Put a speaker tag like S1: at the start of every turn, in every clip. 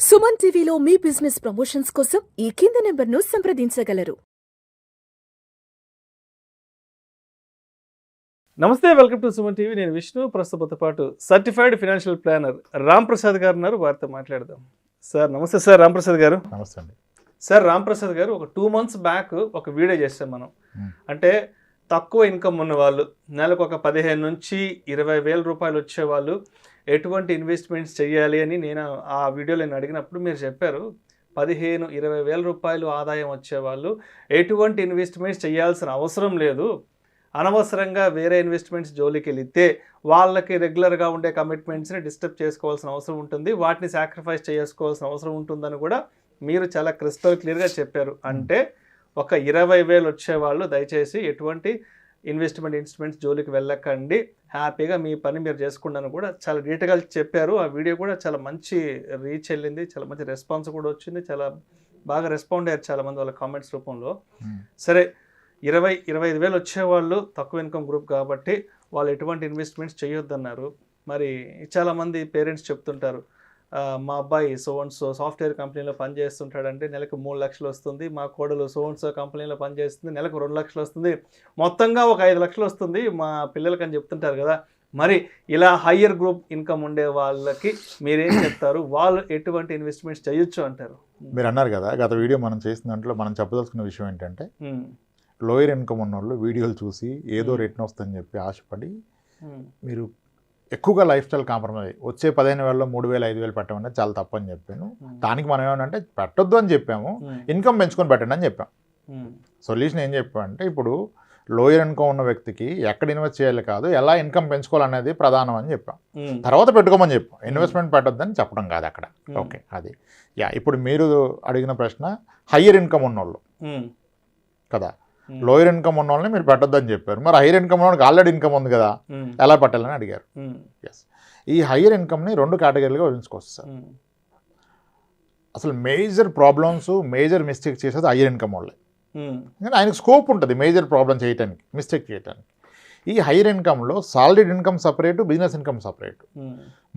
S1: సుమన్ టీవీలో మీ business promotions కోసం ఈ కింది నెంబర్ను సంప్రదించగలరు.
S2: నమస్తే, వెల్కమ్ టు సుమన్ టీవీ. నేను విష్ణు. ప్రస్తుతంతో పాటు certified financial planner Ram Prasad గారు ఉన్నారు. వారితో మాట్లాడదాం. సార్ నమస్తే. సార్ రామ్ ప్రసాద్ గారు.
S3: నమస్తే అండి.
S2: సార్ రామ్ ప్రసాద్ గారు, ఒక 2 months బ్యాక్ ఒక వీడియో చేస్తాం మనం. అంటే తక్కువ ఇన్కమ్ ఉన్న వాళ్ళు, నెలకు ఒక 15 నుంచి 20,000 రూపాయలు వచ్చేవాళ్ళు ఎటువంటి ఇన్వెస్ట్మెంట్స్ చేయాలి అని నేను ఆ వీడియోలో నేను అడిగినప్పుడు మీరు చెప్పారు 15-20,000 రూపాయలు ఆదాయం వచ్చేవాళ్ళు ఎటువంటి ఇన్వెస్ట్మెంట్స్ చేయాల్సిన అవసరం లేదు, అనవసరంగా వేరే ఇన్వెస్ట్మెంట్స్ జోలికి వెళితే వాళ్ళకి రెగ్యులర్గా ఉండే కమిట్మెంట్స్ని డిస్టర్బ్ చేసుకోవాల్సిన అవసరం ఉంటుంది, వాటిని సాక్రిఫైస్ చేసుకోవాల్సిన అవసరం ఉంటుందని కూడా మీరు చాలా క్రిస్టల్ క్లియర్గా చెప్పారు. అంటే ఒక 20,000 వచ్చేవాళ్ళు దయచేసి ఎటువంటి ఇన్వెస్ట్మెంట్స్ జోలికి వెళ్ళకండి, హ్యాపీగా మీ పని మీరు చేసుకుంటాను కూడా చాలా డీటెయిల్గా చెప్పారు. ఆ వీడియో కూడా చాలా మంచి రీచ్ వెళ్ళింది, చాలా మంచి రెస్పాన్స్ కూడా వచ్చింది, చాలా బాగా రెస్పాండ్ అయ్యారు చాలామంది వాళ్ళ కామెంట్స్ రూపంలో. సరే, 20-25,000 వచ్చేవాళ్ళు తక్కువ ఇన్కమ్ గ్రూప్ కాబట్టి వాళ్ళు ఎటువంటి ఇన్వెస్ట్మెంట్స్ చేయొద్దన్నారు. మరి చాలామంది పేరెంట్స్ చెప్తుంటారు, మా అబ్బాయి సో సాఫ్ట్వేర్ కంపెనీలో పనిచేస్తుంటాడంటే నెలకు 3 లక్షలు వస్తుంది, మా కోడలు సో కంపెనీలో పనిచేస్తుంది నెలకు 2 లక్షలు వస్తుంది, మొత్తంగా ఒక 5 లక్షలు వస్తుంది మా పిల్లలకి అని చెప్తుంటారు కదా. మరి ఇలా హయ్యర్ గ్రూప్ ఇన్కమ్ ఉండే వాళ్ళకి మీరేం చెప్తారు? వాళ్ళు ఎటువంటి ఇన్వెస్ట్మెంట్స్ చేయొచ్చు అంటారు?
S3: మీరు అన్నారు కదా, గత వీడియో మనం చేసిన దాంట్లో మనం చెప్పదలుచుకున్న విషయం ఏంటంటే, లోయర్ ఇన్కమ్ ఉన్న వాళ్ళు వీడియోలు చూసి ఏదో రేట్న వస్తుందని చెప్పి ఆశపడి మీరు ఎక్కువగా లైఫ్ స్టైల్ కాంప్రమైజ్ వచ్చే 15,000లో 3,000 5,000 పెట్టమనేది చాలా తప్పని చెప్పాను. దానికి మనం ఏమనంటే పెట్టొద్దు అని చెప్పాము, ఇన్కమ్ పెంచుకొని పెట్టండి అని చెప్పాం. సొల్యూషన్ ఏం చెప్పామంటే, ఇప్పుడు లోయర్ ఇన్కమ్ ఉన్న వ్యక్తికి ఎక్కడ ఇన్వెస్ట్ చేయాలి కాదు, ఎలా ఇన్కమ్ పెంచుకోవాలనేది ప్రధానం అని చెప్పాం. తర్వాత పెట్టుకోమని చెప్పాం, ఇన్వెస్ట్మెంట్ పెట్టొద్దని చెప్పడం కాదు అక్కడ. ఓకే, అది ఇప్పుడు మీరు అడిగిన ప్రశ్న హయ్యర్ ఇన్కమ్ ఉన్నోళ్ళు కదా, లోయర్ ఇన్కమ్ ఉన్న వాళ్ళని మీరు పెట్టొద్దని చెప్పారు. మరి హైయర్ ఇన్కమ్ ఉన్న వాళ్ళకి ఆల్రెడీ ఇన్కమ్ ఉంది కదా, ఎలా పెట్టాలని అడిగారు. ఎస్, ఈ హైయర్ ఇన్కమ్ని 2 కేటగిరీలుగా విభజించుకోవచ్చు సార్. అసలు మేజర్ ప్రాబ్లమ్స్, మేజర్ మిస్టేక్ చేసేది హైయర్ ఇన్కమ్ వాళ్ళే. ఆయనకు స్కోప్ ఉంటుంది మేజర్ ప్రాబ్లం చేయడానికి, మిస్టేక్ చేయడానికి. ఈ హైయర్ ఇన్కమ్లో solid income separate, business income separate.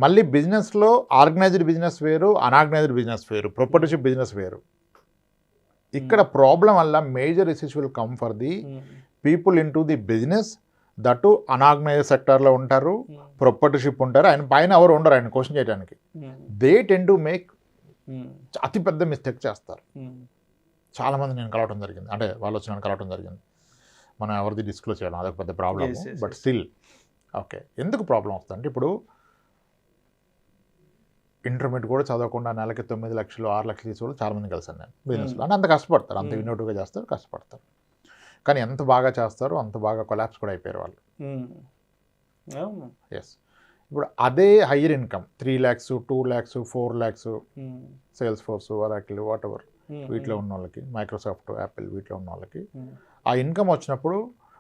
S3: మళ్ళీ బిజినెస్లో ఆర్గనైజ్డ్ బిజినెస్ వేరు, అన్ఆర్గనైజ్డ్ బిజినెస్ వేరు, ప్రొపర్టర్షిప్ బిజినెస్ వేరు. ఇక్కడ ప్రాబ్లం వల్ల major issues will come for the people into the business, that unorganized సెక్టార్లో ఉంటారు, ప్రొపర్టర్షిప్ ఉంటారు, ఆయన పైన ఎవరు ఉండరు ఆయన క్వశ్చన్ చేయడానికి. దే టెన్ టు మేక్ అతిపెద్ద మిస్టేక్ చేస్తారు. చాలామంది నేను కలవటం జరిగింది, అంటే వాళ్ళు వచ్చి నన్ను కలవటం జరిగింది. మనం ఎవరిది డిస్క్లోజ్ చేయడం అదొక పెద్ద ప్రాబ్లం. బట్ స్టిల్ ఓకే, ఎందుకు ప్రాబ్లం వస్తుందంటే, ఇప్పుడు ఇంటర్మీడియట్ కూడా చదవకుండా నెలకి 9 లక్షలు 6 లక్షలు తీసుకోవాలి చాలామంది కలిసాను నేను బిజినెస్లో. అంటే అంత కష్టపడతారు, అంత ఇన్నోటివ్గా చేస్తారు, కష్టపడతారు. కానీ ఎంత బాగా చేస్తారో అంత బాగా కొలాప్స్ కూడా అయిపోయారు వాళ్ళు. ఎస్, ఇప్పుడు అదే higher income 3 lakhs 2 lakhs 4 lakhs sales force, Oracle, what ever వీటిలో ఉన్న వాళ్ళకి, మైక్రోసాఫ్ట్, యాపిల్ వీటిలో ఉన్న వాళ్ళకి ఆ ఇన్కమ్ వచ్చినప్పుడు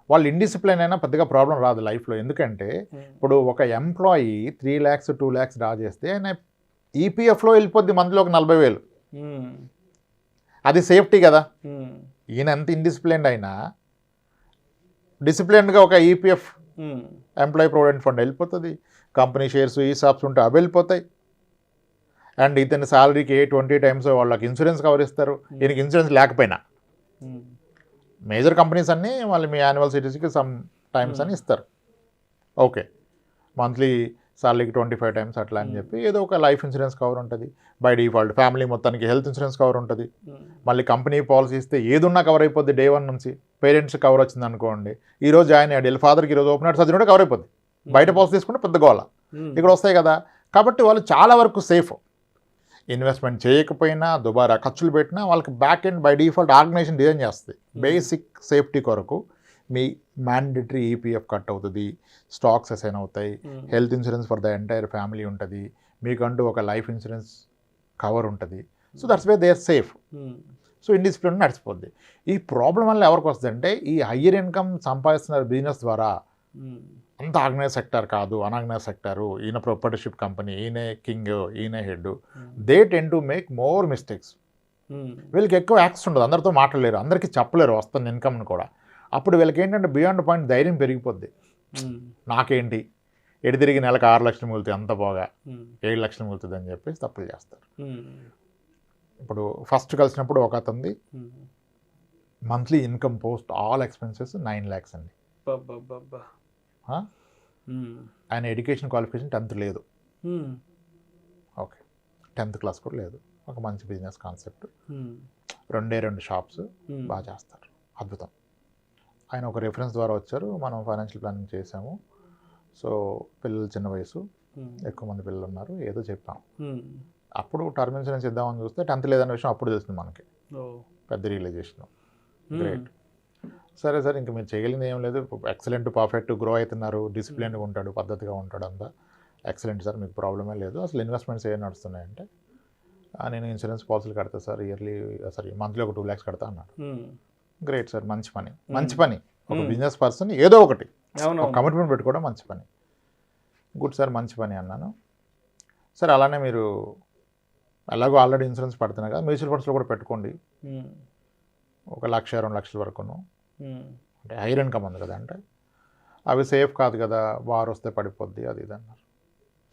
S3: వాళ్ళు ఇండిసిప్లైన్ అయినా పెద్దగా ప్రాబ్లం రాదు లైఫ్లో. ఎందుకంటే ఇప్పుడు ఒక ఎంప్లాయీ 3 lakhs 2 lakhs డ్రా చేస్తే ఆయన ఈపీఎఫ్లో వెళ్ళిపోద్ది మంత్లో ఒక 40,000. అది సేఫ్టీ కదా. ఈయన ఎంత ఇండిసిప్లైన్డ్ అయినా డిసిప్లైన్డ్గా ఒక ఈపీఎఫ్ ఎంప్లాయీ ప్రొవిడెంట్ ఫండ్ వెళ్ళిపోతుంది, కంపెనీ షేర్స్ ఈ షాప్స్ ఉంటే అవి వెళ్ళిపోతాయి. అండ్ ఇతని శాలరీకి 20 times వాళ్ళకి ఇన్సూరెన్స్ కవర్ ఇస్తారు. ఈయనకి ఇన్సూరెన్స్ లేకపోయినా మేజర్ కంపెనీస్ అన్నీ వాళ్ళు మీ యాన్యువల్ సిటీస్కి సమ్ టైమ్స్ అని ఇస్తారు. ఓకే, మంత్లీ సాలరీకి 25 times అట్లా అని చెప్పి ఏదో ఒక లైఫ్ ఇన్సూరెన్స్ కవర్ ఉంటుంది. బై డిఫాల్ట్ ఫ్యామిలీ మొత్తానికి హెల్త్ ఇన్సూరెన్స్ కవర్ ఉంటుంది. మళ్ళీ కంపెనీ పాలసీ ఇస్తే ఏదున్నా కవర్ అయిపోద్ది. డే 1 నుంచి పేరెంట్స్ కవర్ వచ్చింది అనుకోండి, ఈరోజు జాయిన్ అయ్యాడు, ఫాదర్కి ఈరోజు ఓపెన్ హార్ట్ సర్జరీ కూడా కవర్ అయిపోద్ది. బయట పాలసీ తీసుకుంటే పెద్ద గోళ ఇక్కడ వస్తాయి కదా. కాబట్టి వాళ్ళు చాలా వరకు సేఫ్. ఇన్వెస్ట్మెంట్ చేయకపోయినా దుబారా ఖర్చులు పెట్టినా వాళ్ళకి back end by default organization design చేస్తుంది. బేసిక్ సేఫ్టీ కొరకు మీ మ్యాండేటరీ ఈపీఎఫ్ కట్ అవుతుంది, స్టాక్స్ అసైన్ అవుతాయి, health insurance for the entire family ఉంటుంది, మీకంటూ ఒక లైఫ్ ఇన్సూరెన్స్ కవర్ ఉంటుంది. So that's way they are safe. So indiscipline నడిచిపోద్ది. ఈ ప్రాబ్లం వల్ల ఎవరికి వస్తుందంటే, ఈ హయ్యర్ ఇన్కమ్ సంపాదిస్తున్న బిజినెస్ ద్వారా అంత ఆర్గనైజ్ సెక్టార్ కాదు, అన్ఆర్గనైజ్ సెక్టారు, ఈయన ప్రొపర్టర్షిప్ కంపెనీ, ఈయనే కింగ్, ఈయనే head, they ten to make more mistakes. వీళ్ళకి ఎక్కువ యాక్సెస్ ఉండదు, అందరితో మాట్లాడలేరు, అందరికీ చెప్పలేరు వస్తున్న ఇన్కమ్ని కూడా. అప్పుడు వీళ్ళకి ఏంటంటే బియాండ్ పాయింట్ ధైర్యం పెరిగిపోద్ది. నాకేంటి ఎటు తిరిగి నెలకు 6 లక్షలు మిగులుతాయి అంత పోగా 7 లక్షలు మిగులుతుంది అని చెప్పేసి తప్పులు చేస్తారు. ఇప్పుడు ఫస్ట్ కలిసినప్పుడు ఒక అతనిది monthly income post all expenses 9 lakhs అండి. ఆయన ఎడ్యుకేషన్ క్వాలిఫికేషన్ 10th లేదు, ఓకే 10th క్లాస్ కూడా లేదు. ఒక మంచి బిజినెస్ కాన్సెప్ట్, 2 షాప్స్ బాగా చేస్తారు, అద్భుతం. ఆయన ఒక రెఫరెన్స్ ద్వారా వచ్చారు, మనం ఫైనాన్షియల్ ప్లానింగ్ చేసాము. సో పిల్లలు చిన్న వయసు, ఎక్కువ మంది పిల్లలు ఉన్నారు, ఏదో చెప్పాం. అప్పుడు టర్మ్ ఇన్సూరెన్స్ ఇద్దామని చూస్తే 10th లేదన్న విషయం అప్పుడు తెలిసింది మనకి, పెద్ద రియలైజేషన్. గ్రేట్, సరే సార్ ఇంక మీరు చేయగలిగింది ఏం లేదు, ఎక్సలెంట్ పర్ఫెక్ట్ గ్రో అవుతున్నారు, డిసిప్లిన్గా ఉంటాడు, పద్ధతిగా ఉంటాడు, అంతా ఎక్సలెంట్ సార్, మీకు ప్రాబ్లమే లేదు. అసలు ఇన్వెస్ట్మెంట్స్ ఏం నడుస్తున్నాయంటే నేను ఇన్సూరెన్స్ పాలసీలు కడతా సార్, మంత్లీ ఒక 2 lakhs కడతా అన్నాడు. గ్రేట్ సార్, మంచి పని, మంచి పని. ఒక బిజినెస్ పర్సన్ ఏదో ఒకటి కమిట్మెంట్ పెట్టుకోవడం మంచి పని. గుడ్ సార్, మంచి పని అన్నాను. సార్ అలానే మీరు ఎలాగో ఆల్రెడీ ఇన్సూరెన్స్ పడుతున్నాయి కదా, మ్యూచువల్ ఫండ్స్లో కూడా పెట్టుకోండి, 1 లక్ష 2 లక్షల వరకును, అంటే హైర్ ఇన్కమ్ ఉంది కదా, అంటే అవి సేఫ్ కాదు కదా, వారు వస్తే పడిపోద్ది అది ఇది అన్నారు.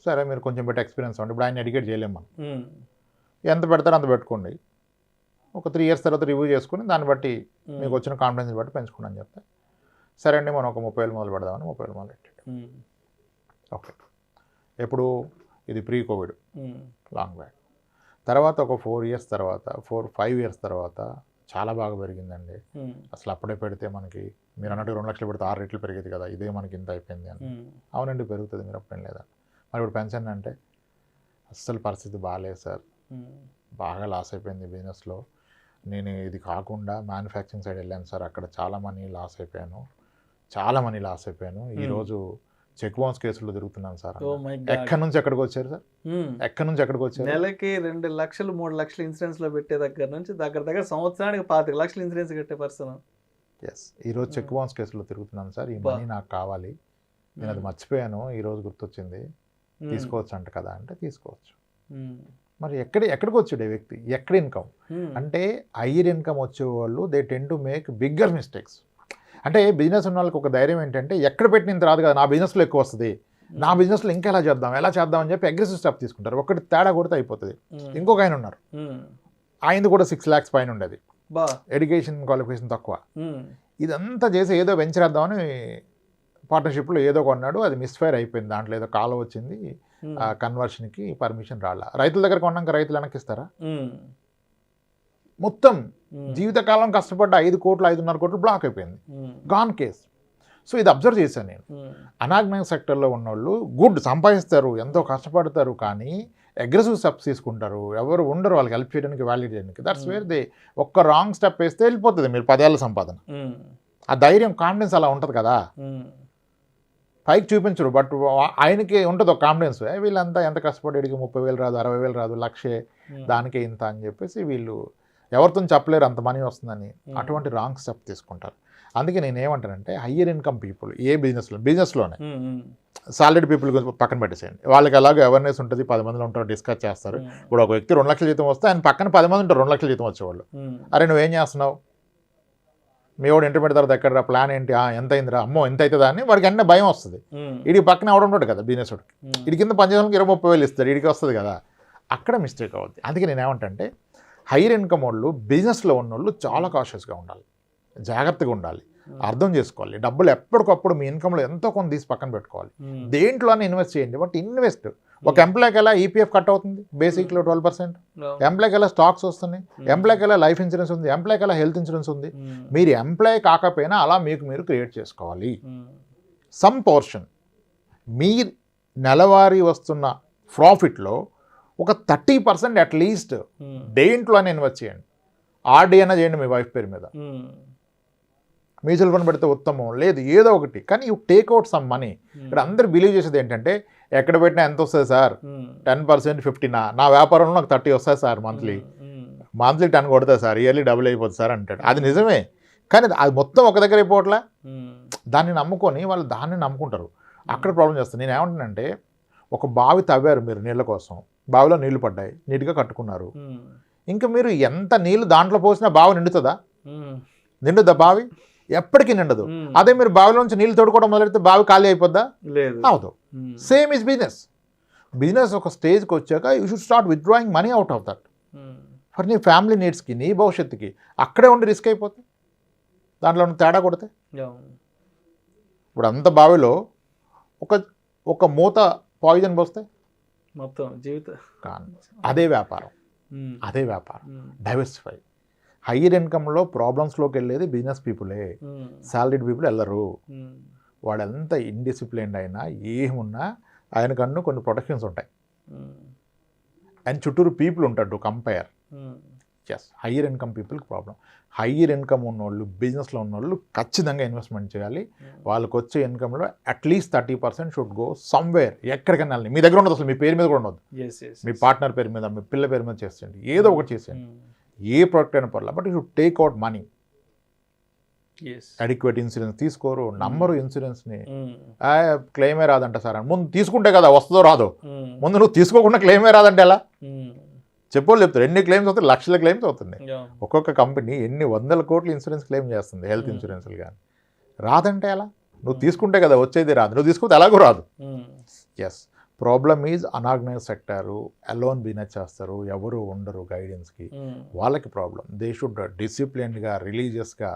S3: సరే మీరు కొంచెం బట్టి ఎక్స్పీరియన్స్ అవ్వండి, ఇప్పుడు ఆయన ఎడ్యుకేట్ చేయలేము మనం, ఎంత పెడతారో అంత పెట్టుకోండి, ఒక 3 years తర్వాత రివ్యూ చేసుకుని దాన్ని బట్టి మీకు వచ్చిన కాన్ఫిడెన్స్ బట్టి పెంచుకోండి అని చెప్తే, సరే అండి మనం ఒక 30,000 మొదలు పెడదామని 30,000 మొదలు పెట్టాడు. ఓకే, ఎప్పుడు ఇది ప్రీ కోవిడ్, లాంగ్ బ్యాక్. తర్వాత ఒక 4 years తర్వాత 4-5 years తర్వాత చాలా బాగా పెరిగిందండి. అసలు అప్పుడే పెడితే మనకి మీరు అన్నట్టు 2 లక్షలు పెడితే 6 రెట్లు పెరిగేది కదా, ఇదే మనకి ఇంత అయిపోయింది అని. అవునండి పెరుగుతుంది, మీరు అప్పుడేం లేదా. మరి ఇప్పుడు పెన్షన్ అంటే అస్సలు పరిస్థితి బాగాలేదు సార్, బాగా లాస్ అయిపోయింది బిజినెస్లో, నేను ఇది కాకుండా మ్యానుఫ్యాక్చరింగ్ సైడ్ వెళ్ళాను సార్, అక్కడ చాలా మనీ లాస్ అయిపోయాను. ఈరోజు చెక్ బౌన్స్ కేసుల్లో తిరుగుతున్నాను సార్. ఎక్కడి నుంచి ఎక్కడికి వచ్చారు సార్, ఎక్కడి నుంచి ఎక్కడికి వచ్చారు?
S2: నెలకి 2 లక్షలు 3 లక్షలు ఇన్సూరెన్స్ లో పెట్టే దగ్గర నుంచి దగ్గర సంవత్సరానికి 25 లక్షలు ఇన్సూరెన్స్ కట్టే పర్సన్.
S3: ఎస్, ఈరోజు చెక్ బౌన్స్ కేసులో తిరుగుతున్నాను సార్, ఈ మనీ నాకు కావాలి, నేను అది మర్చిపోయాను, ఈరోజు గుర్తొచ్చింది, తీసుకోవచ్చు అంట కదా అంటే తీసుకోవచ్చు. మరి ఎక్కడికి వచ్చాడు వ్యక్తి, ఎక్కడ ఇన్కమ్ అంటే హైయర్ ఇన్కమ్ వచ్చేవాళ్ళు they tend to make bigger mistakes. అంటే బిజినెస్ ఉన్న వాళ్ళకి ఒక ధైర్యం ఏంటంటే ఎక్కడ పెట్టిన తర్వాత కాదు, నా బిజినెస్లో ఎక్కువ వస్తుంది, నా బిజినెస్లో ఇంకా ఎలా చేద్దాం అని చెప్పి అగ్రెసివ్ స్టెప్ తీసుకుంటారు. ఒకటి తేడా కొడితే అయిపోతుంది. ఇంకొక ఆయన ఉన్నారు, ఆయనది కూడా 6 lakhs పైన ఉండేది, ఎడ్యుకేషన్ క్వాలిఫికేషన్ తక్కువ, ఇదంతా చేసి ఏదో వెంచర్ వేద్దామని పార్ట్నర్షిప్లో ఏదో కొన్నాడు, అది మిస్ఫైర్ అయిపోయింది, దాంట్లో ఏదో కాలం వచ్చింది, కన్వర్షన్కి పర్మిషన్ రాలా. రైతుల దగ్గర కొన్నాక రైతులు వెనక్కిస్తారా? మొత్తం జీవితకాలం కష్టపడ్డ 5 కోట్లు 5.5 కోట్లు బ్లాక్ అయిపోయింది, గాన్ కేస్. సో ఇది అబ్జర్వ్ చేశాను నేను. అనార్గనైజ్ సెక్టర్లో ఉన్నోళ్ళు గుడ్ సంపాదిస్తారు, ఎంతో కష్టపడతారు, కానీ అగ్రెసివ్ స్టెప్స్ తీసుకుంటారు, ఎవరు ఉండరు వాళ్ళకి హెల్ప్ చేయడానికి, వాల్యూట్ చేయడానికి. దట్స్ వేర్ దే ఒక్క రాంగ్ స్టెప్ వేస్తే వెళ్ళిపోతుంది మీరు 10 ఏళ్ళ సంపాదన. ఆ ధైర్యం, కాన్ఫిడెన్స్ అలా ఉంటుంది కదా, పైకి చూపించరు, బట్ ఆయనకి ఉంటుంది ఒక కాన్ఫిడెన్స్, వీళ్ళంతా ఎంత కష్టపడి 30,000 రాదు, 60,000 రాదు, 1,00,000 దానికే ఇంత అని చెప్పేసి వీళ్ళు ఎవరితో చెప్పలేరు అంత మనీ వస్తుందని, అటువంటి రాంగ్ స్టెప్ తీసుకుంటారు. అందుకే నేను ఏమంటానంటే హయ్యర్ ఇన్కమ్ పీపుల్ ఏ బిజినెస్లోనే సాలరీడ్ పీపుల్ గురించి పక్కన పెట్టేసేయండి, వాళ్ళకి అలాగే అవేర్నెస్ ఉంటుంది, 10 మందిలో ఉంటారు, డిస్కస్ చేస్తారు. ఇప్పుడు ఒక వ్యక్తి 2 లక్షల జీతం వస్తే ఆయన పక్కన 10 మంది ఉంటారు 2 లక్షల జీతం వచ్చేవాళ్ళు. అరే నువ్వేం చేస్తున్నావు, మీ వాడు ఇంటర్మీడియట్ తర్వాత ఎక్కడ ప్లాన్ ఏంటి, ఎంత అయిందిరా, అమ్మో ఎంత అవుతుందా అని వాడికి అన్నీ భయం వస్తుంది. వీడికి పక్కన ఎవడు ఉంటాడు కదా బిజినెస్ వాడికి, వీడి కింద పనిచేయడానికి 20-30 ఇస్తాడు, వీడికి వస్తుంది కదా, అక్కడ మిస్టేక్ అవుద్ది. అందుకే నేను ఏమంటే హైయర్ ఇన్కమ్ వాళ్ళు బిజినెస్లో ఉన్నోళ్ళు చాలా కాషియస్గా ఉండాలి, జాగ్రత్తగా ఉండాలి, అర్థం చేసుకోవాలి. డబ్బులు ఎప్పటికప్పుడు మీ ఇన్కమ్లో ఎంతో కొంత తీసి పక్కన పెట్టుకోవాలి, దేంట్లోనే ఇన్వెస్ట్ చేయండి. బట్ ఇన్వెస్ట్ ఒక ఎంప్లాయ్కి ఎలా ఈపీఎఫ్ కట్ అవుతుంది బేసిక్లో 12%, ఎంప్లాయ్కి ఎలా స్టాక్స్ వస్తున్నాయి, ఎంప్లాయ్కి ఎలా లైఫ్ ఇన్సూరెన్స్ ఉంది, ఎంప్లాయ్కి ఎలా హెల్త్ ఇన్సూరెన్స్ ఉంది. మీరు ఎంప్లాయ్ కాకపోయినా అలా మీకు మీరు క్రియేట్ చేసుకోవాలి. సమ్ పోర్షన్ మీ నెలవారీ వస్తున్న ప్రాఫిట్లో ఒక 30% అట్లీస్ట్ దేంట్లోనే ఇన్వెస్ట్ చేయండి. ఆర్డీ అయినా చేయండి మీ వైఫ్ పేరు మీద, మ్యూచువల్ ఫండ్ పెడితే ఉత్తమం, లేదు ఏదో ఒకటి, కానీ యూ టేక్అవుట్ సమ్ మనీ. ఇక్కడ అందరు బిలీవ్ చేసేది ఏంటంటే ఎక్కడ పెట్టినా ఎంత వస్తుంది సార్, 10% 15, నా వ్యాపారంలో నాకు 30 వస్తాయి సార్, మంత్లీ 10 కొడతా సార్, ఇయర్లీ డబుల్ అయిపోతుంది సార్ అంటాడు. అది నిజమే, కానీ అది మొత్తం ఒక దగ్గర అయిపోవట్లే. దాన్ని నమ్ముకొని వాళ్ళు దాన్ని నమ్ముకుంటారు, అక్కడ ప్రాబ్లం చేస్తారు. నేను ఏమంటానంటే ఒక బావి తవ్వారు మీరు నీళ్ళ కోసం, బావిలో నీళ్లు పడ్డాయి, నీట్గా కట్టుకున్నారు, ఇంకా మీరు ఎంత నీళ్ళు దాంట్లో పోసినా బావి నిండుతుందా? నిండుద్దా బావి? ఎప్పటికీ నిండదు. అదే మీరు బావిలోంచి నీళ్ళు తోడుకోవడం మొదలెడితే బావి ఖాళీ అయిపోద్దా?
S2: లేదు.
S3: అవదు. సేమ్ ఈజ్ బిజినెస్ ఒక స్టేజ్కి వచ్చాక you should start withdrawing money out of that for నీ ఫ్యామిలీ నీడ్స్కి, నీ భవిష్యత్తుకి. అక్కడే ఉండి రిస్క్ అయిపోతుంది దాంట్లో ఉన్న తేడా కొడితే. ఇప్పుడు అంత బావిలో ఒక మూత పాయిజన్ పోస్తే
S2: మొత్తం జీవితం
S3: కానీ అదే వ్యాపారం. డైవర్సిఫై. హయ్యర్ ఇన్కమ్లో ప్రాబ్లమ్స్లోకి వెళ్ళేది బిజినెస్ పీపులే, సాలరీడ్ పీపుల్ వెళ్ళరు. వాడు ఎంత ఇండిసిప్లిన్డ్ అయినా ఏమున్నా ఆయనకన్ను కొన్ని ప్రొటెక్షన్స్ ఉంటాయి అండ్ చుట్టూరు పీపుల్ ఉంటాడు to compare. Yes, higher income పీపుల్కి ప్రాబ్లం. హయ్యర్ ఇన్కమ్ ఉన్నోళ్ళు, బిజినెస్లో ఉన్నోళ్ళు ఖచ్చితంగా ఇన్వెస్ట్మెంట్ చేయాలి. వాళ్ళకి వచ్చే ఇన్కమ్లో అట్లీస్ట్ 30% షుడ్ గో సమ్వేర్. ఎక్కడికైనా వెళ్ళి మీ దగ్గర ఉండదు, అసలు మీ పేరు మీద కూడా ఉండదు, మీ పార్ట్నర్ పేరు మీద, మీ పిల్ల పేరు మీద చేసేయండి, ఏదో ఒకటి చేసేయండి. ఏ ప్రోడక్ట్ అయినా పర్లేదు, but you should take out money. Adequate insurance తీసుకోరు, నమ్మరు ఇన్సూరెన్స్ని. క్లెయిమే రాదంట సార్ అని. ముందు తీసుకుంటే కదా వస్తుందో రాదో. ముందు నువ్వు తీసుకోకుండా క్లెయిమే రాదంటే ఎలా? చెప్పోళ్ళు చెప్తారు ఎన్ని క్లెయిమ్స్ అవుతాయి, లక్షల క్లెయిమ్స్ అవుతుంది. ఒక్కొక్క కంపెనీ ఎన్ని వందల కోట్లు ఇన్సూరెన్స్ క్లెయిమ్ చేస్తుంది, హెల్త్ ఇన్సూరెన్స్లు కానీ. రాదంటే ఎలా? నువ్వు తీసుకుంటే కదా వచ్చేది, రాదు. నువ్వు తీసుకుంటే ఎలాగో రాదు. Yes, problem is unorganised sector, alone business చేస్తారు, ఎవరు ఉండరు గైడెన్స్కి, వాళ్ళకి ప్రాబ్లం. దే షుడ్ డిసిప్లిన్డ్గా, రిలీజియస్గా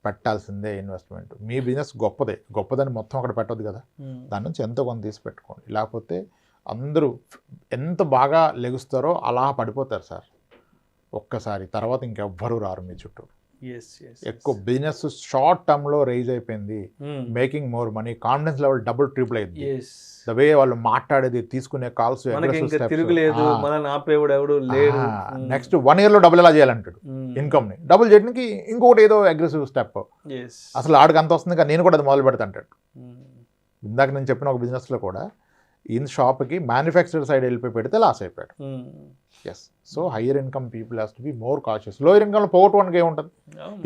S3: పెట్టాల్సిందే ఇన్వెస్ట్మెంట్. మీ బిజినెస్ గొప్పదని మొత్తం అక్కడ పెట్టదు కదా, దాని నుంచి ఎంతో కొంత తీసి పెట్టుకోండి. లేకపోతే అందరూ ఎంత బాగా లెగుస్తారో అలా పడిపోతారు సార్ ఒక్కసారి. తర్వాత ఇంకెవ్వరూ రారు మీ చుట్టూ. ఎక్కువ బిజినెస్ షార్ట్ టర్మ్లో రైజ్ అయిపోయింది, making more money, confidence level double triple అయింది. ద వే వాళ్ళు మాట్లాడేది, తీసుకునే కాల్స్, నెక్స్ట్ 1 yearలో డబుల్ ఎలా చేయాలంటాడు ఇన్కమ్ని. డబుల్ చేయడానికి ఇంకొకటి ఏదో అగ్రెసివ్ స్టెప్. అసలు ఆడికి అంత వస్తుంది కానీ నేను కూడా అది మొదలు పెడతా అంటాడు. ఇందాక నేను చెప్పిన ఒక బిజినెస్లో కూడా ఇన్ షాప్కి మ్యానుఫ్యాక్చరర్ సైడ్ వెళ్ళిపోయి పెడితే లాస్ అయిపోయాడు. Yes, so higher income people has to be more cautious. Lower ఇన్కమ్లో పోగొట్టుకోవడానికి ఏముంటుంది?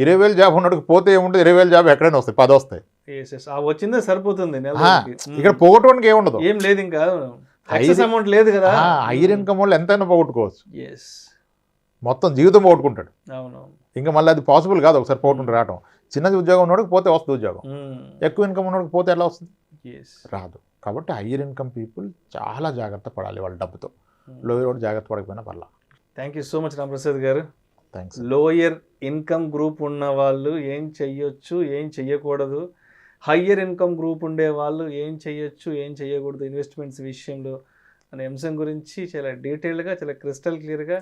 S3: 20,000 జాబ్ ఉన్నట్టుకు పోతే ఏముంటుంది? 20,000 జాబ్ ఎక్కడైనా వస్తాయి, 10 వస్తాయి.
S2: వచ్చిందే సరిపోతుంది.
S3: ఇక్కడ పోగొట్టుకోవడానికి ఏముండదు,
S2: ఏం లేదు, ఇంకా అమౌంట్ లేదు కదా.
S3: హయ్యర్ ఇన్కమ్ వాళ్ళు ఎంతైనా పోగొట్టుకోవచ్చు, మొత్తం జీవితం పోగొట్టుకుంటాడు. ఇంకా మళ్ళీ అది పాసిబుల్ కాదు ఒకసారి పోగొట్టుకుంటూ రావడం. చిన్నది ఉద్యోగం ఉన్నోడికి పోతే వస్తుంది ఉద్యోగం, ఎక్కువ ఇన్కమ్ ఉన్నోడికి పోతే ఎలా వస్తుంది? రాదు. కాబట్టి హయ్యర్ ఇన్కమ్ పీపుల్ చాలా జాగ్రత్త పడాలి వాళ్ళ డబ్బుతో. లోయర్ కూడా జాగ్రత్త పడకపోయినా పర్లా.
S2: Thank you so much Ramprasad గారు.
S3: థ్యాంక్స్.
S2: లోయర్ ఇన్కమ్ గ్రూప్ ఉన్న వాళ్ళు ఏం చెయ్యొచ్చు, ఏం చెయ్యకూడదు, హయ్యర్ ఇన్కమ్ గ్రూప్ ఉండే వాళ్ళు ఏం చెయ్యొచ్చు, ఏం చెయ్యకూడదు ఇన్వెస్ట్మెంట్స్ విషయంలో అనే అంశం గురించి చాలా డీటెయిల్డ్గా, చాలా క్రిస్టల్ క్లియర్గా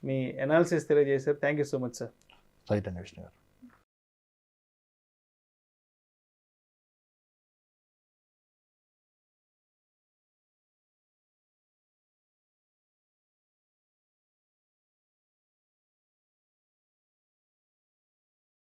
S2: మీ అనాలిసిస్ తెలియజేశారు. Thank you so much sir.
S3: Right అండి విష్ణు గారు.